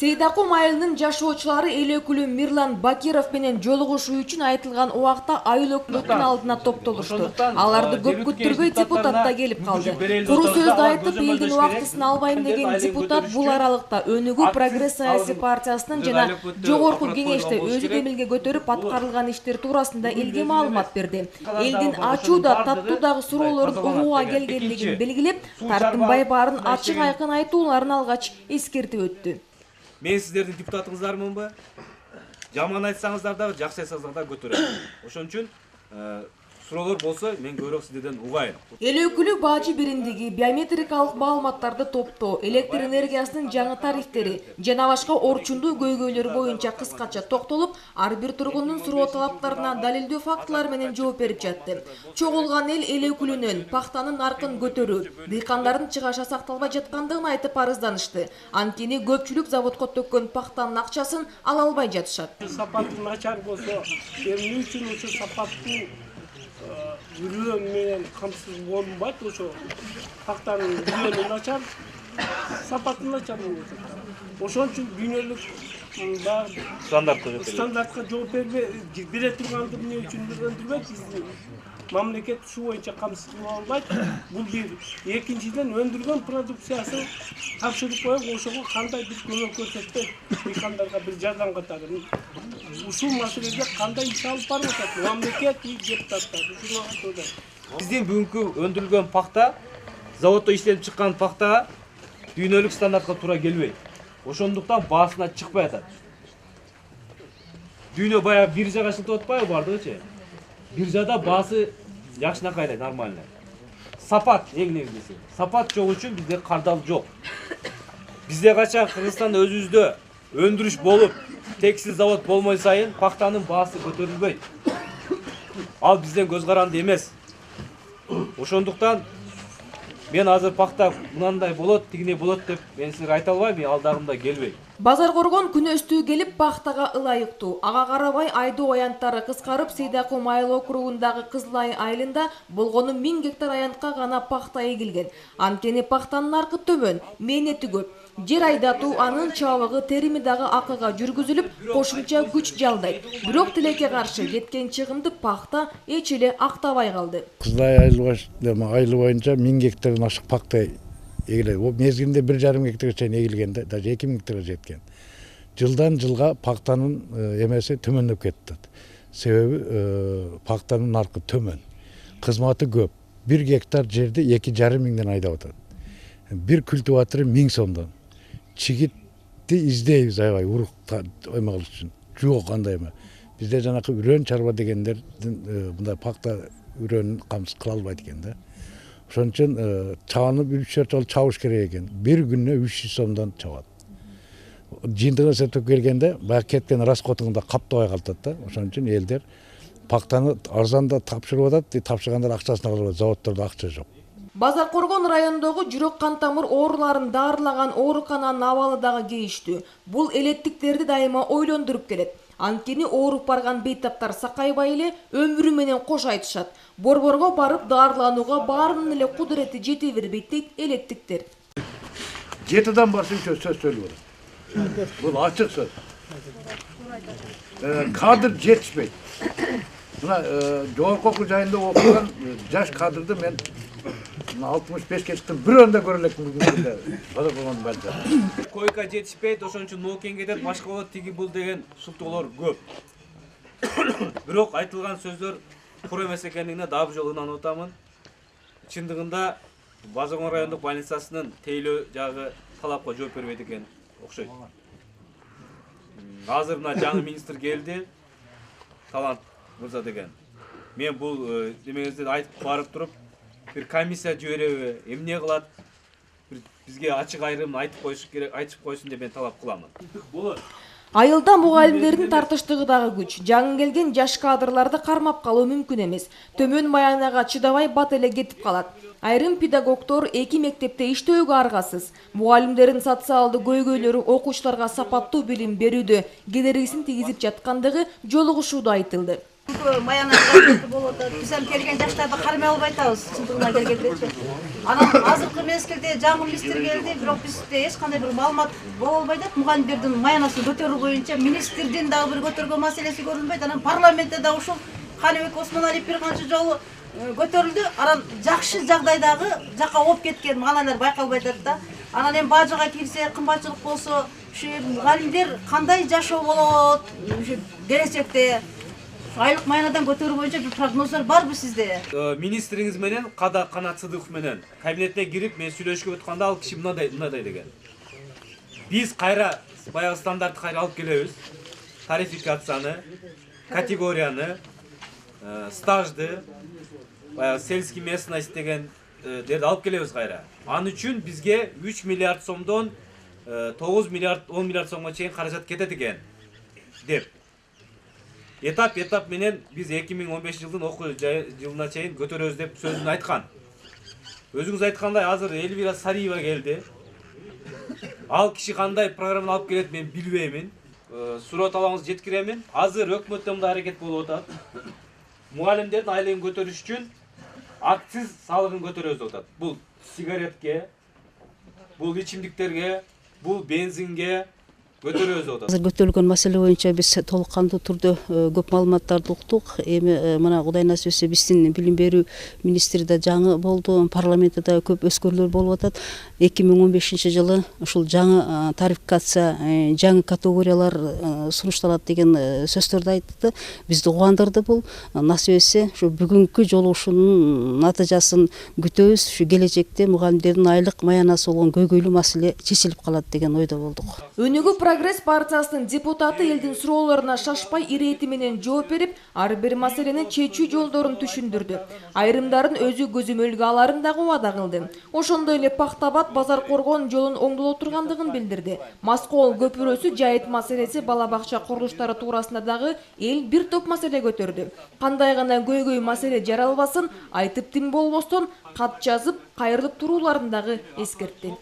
Сейдакум айылынын жашоочулары эл өкүлү Мирлан Бакиров менен жолугушуу үчүн айтылган убакта айыл өкмөтүнүн алдына топтолушту. Аларды көп күттүрбөй депутат да келип калды. Куру сөздү айтып элдин убактысын албайм деген депутат бул аралыкта Өнүгүү Прогресс саясий партиясынын жана жогорку кеңеште өзү демилге көтөрүп аткарылган иштер туурасында элге маалымат берди. Элдин ачуу да таттуу дагы суроолорун угууга келгендигин белгилеп, тартынбай баарын ачык айкын айтууларын алгач эскертип өттү. Мен сиздердин депутатыңыздармынбы? Жаман айтсаңыздар дагы, жакшы айтсаңыздар да көтөрөм. Ошон үчүн суроолор болсо мен көбүрөөк сиздерден угайын. Эл өкүлү бажы бириндиги, биометрикалык маалыматтарды топтоо, электр энергиясынын жаңы тарифтери жана башка орчундуу көйгөйлөр боюнча кыскача токтолуп, ар бир тургундун суроо талаптарына далилдөө фактылар менен жооп берип жатты. Чогулган эл өкүлүнөн пахтанын наркын көтөрүү, дыйкандардын чыгашы сакталбай жаткандыгын айтып арызданышты. Анткени көпчүлүк заводко төккөн пахтанын акчасын ала албай жатышат. Сапаты начар болсо, эмне үчүн ошо сапаттуу жүрөө менен камсыз болунбайт, ошо пахтанын жүрөө начар, сапаты начар болот. Ошон үчүн дүйнөлүк стандартка жооп бере турганды эмне үчүн өндүрбөйт, биздин мамлекет ушул боюнча камсыз кыла албайт. Бул бир. Экинчиден өндүргөн продукциясын тапшырып коюп, ошого кандай бир көмөк көрсөтпөйт, дыйкандарга бир жардам катары. Ушул маселеде кандай иш алып барып атат мамлекет депутаттар? Биздин бүгүнкү өндүрүлгөн пахта, заводдо иштелип чыккан пахтага дүйнөлүк стандартка туура келбейт. Ошондуктан баасына чыкпай атат. Дүйнө баягы биржага шылтып атпайбы бардыгычы? Биржада баасы жакшынакай нормально. Сапат эң негизгиси. Сапат жок үчүн бизде кардал жок. Бизде качан Кыргызстанда өзүбүздө өндүрүш болуп, текстил завод болмой сайын пахтанын баасы көтөрүлбөйт. Ал бизден көз каранды эмес. Ошондуктан мен азыр пахта мынандай болот, тигине болот деп мен силерге айта албайм, мен алдагында келбейм. Базар коргон күнөстүү келип пахтага ылайыктуу. Ага карабай айдоо аянттары кыскарып, Сейдакум айыл округундагы Кызылай айылында болгону 1000 гектар аянтка гана пахта эгилген. Анткени пахтанын наркы төмөн, мээнети көп. Жер айдатуу анын чабыгы, терими дагы акыга жүргүзүлүп, кошумча күч жалдайт. Бирок тилекке каршы жеткен чыгымды пахта эч эле актабай калды. Кызылай айылы боюнча 1000 гектардан ашык пахта эгилет. О мезгилинде 1,5 гектарга чейин эгилгенде, даже 2000 гектарга жеткен. Жылдан жылга пахтанын эмеси төмөндөп кетти. Себеби пахтанын наркы төмөн. Кызматы көп. 1 гектар жерди 2,5 миңден айдап атат. Bir kültivatörü 1000 сомдон. Чигитти издейбиз аябай урук оймагыл үчүн. Жок андай эме. Бизде жанакы үрөн чарба дегендердин мындай пахта үрөнүн камсыз кыла албайт экен да. Ошон үчүн чабанып 3-4 жол чабыш керек экен. Bir күнүнө 300 сомдон чабат. Жыйынтыгын эсептеп келгенде, баягы кеткен расходуңда каптабай калат да. Ошон үчүн элдер пахтаны арзанда тапшырып атат, тапшыргандар акчасын алып атат, заводдордо акча жок. Базар коргон райондогу жүрөк кан тамыр ооруларын даарылаган оорукананын абалы дагы кейиштүү. Бул элеттиктерди дайыма ойлондуруп келет. Анткени ооруп барган бейтаптар сакайбай эле өмүрү менен кош айтышат. Борборго барып даарыланууга баарынын эле кудурети жете бербейт дейт элеттиктер. 7'den başım söz söylüyorum. Bu açık söz. Kadr yetişmeydi. Buna Jogorku Okuu Jayında okuyan yaş kadrdı men 65 çıktım bir önde görülek mümkün. Bana bulun bence. Койка жетишпейт, ошон үчүн ноокең кетет, башка болот, тиги бул деген шылтоолор көп. Бирок айтылган сөздөр туура эмес экендигине дагы бир жолу ынанып атамын. Чындыгында Базаркон райондук больницасынын тейлөө жагы талапка жооп бербейт экен окшойт. Азыр мына жаңы министр келди, Талант мырза деген. Мен бул демеңизди айтып барып туруп, bir комиссия жибереби, эмне кылат? Бизге ачык айрым айтып коюш керек, айтып койсун деп мен талап кыламын. Болот. Айылда мугалимдердин тартыштыгы дагы күч. Жаңы келген жаш кадрларды кармап калуу мүмкүн эмес. Төмөн маянага чыдабай бат эле кетип калат. Айрым педагогдор 2 мектепте иштөөгө аргасыз. Мугалимдердин социалдуу көйгөйлөрү окуучуларга сапаттуу билим берүүдө кедергисин тийгизип жаткандыгы жолугушууда айтылды. Маяна болуп атат. Биз эми келген жаштарды кармай албай атабыз, чындыгына келгендечи. Анан азыркы мезгилде жаңы министр келди, бирок бизде эч кандай бир маалымат боло албай атат. Мугалимдердин маянасын көтөрүү боюнча министрдин дагы бир көтөргөн маселеси көрүнбөйт. Анан парламентте да ушул Каныбек Осмоналиев бир канча жолу көтөрүлдү. Анан жакшы жагдайдагы жака оп кеткен маалайлар байкалбай атат да. Анан эми бажыга кирсе, кымбатчылык болсо, ушу мугалимдер кандай жашоо болот, ушу келечекте айлык маянадан көтөрүү боюнча бир прогноздор барбы сизде? Министриңиз менен Канат Сыдыков менен кабинетке кирип мен сүйлөшүп өткөндө ал киши мындай деген. Биз кайра баягы стандартты кайра алып келебиз. Тарификацияны, категорияны, стажды, баягы сельский местность дегендерди алып келебиз кайра. Ан үчүн бизге 3 миллиард сомдон 9 миллиард 10 миллиард сомго чейин каражат кетет экен деп. Этап менен биз 2015 жылдын окуу жылына чейин көтөрөбүз деп сөзүн айткан. Өзүңүз айткандай азыр Эльвира Сариева келди. Ал киши кандай программаны алып келет мен билбеймин. Суроо талабыңызды жеткиремин. Азыр өкмөттө мындай аракет болуп атат. Мугалимдердин айлыгын көтөрүш үчүн акциз салыгын көтөрөбүз деп атат. Бул сигаретке, бул ичимдиктерге, бул бензинге көтөрөбүз деп атат. Азыр көтөрүлгөн маселе боюнча биз толук кандуу түрдө көп маалыматтарды уктук. Эми мына Кудай насип этсе биздин билим берүү министри да жаңы болду, парламентте да көп өзгөрүүлөр болуп атат. 2015 жылы ушул жаңы тарификация, жаңы категориялар сунушталат деген сөздөрдү айтты. Бизди кубандырды бул. Насип этсе ушу бүгүнкү жолугушуунун натыйжасын күтөбүз. Ушу келечекте мугалимдердин айлык маянасы болгон көйгөйлүү маселе чечилип калат деген ойдо болдук. Өнүгүү Прогресс партиясынын депутаты элдин суроолоруна шашпай ирети менен жооп берип, ар бир маселени чечүү жолдорун түшүндүрдү. Айрымдарын өзү көзөмөлгө аларын дагы убада кылды. Ошондой эле Пактабат базар коргон жолун оңдоло тургандыгын билдирди. Маскоол көпүрөсү жайыт маселеси, бала бакча курулуштары туурасында дагы эл бир топ маселе көтөрдү. Кандай гана көйгөй маселе жаралбасын, айтып тим болбостон кат жазып, кайрылып турууларын дагы эскертти.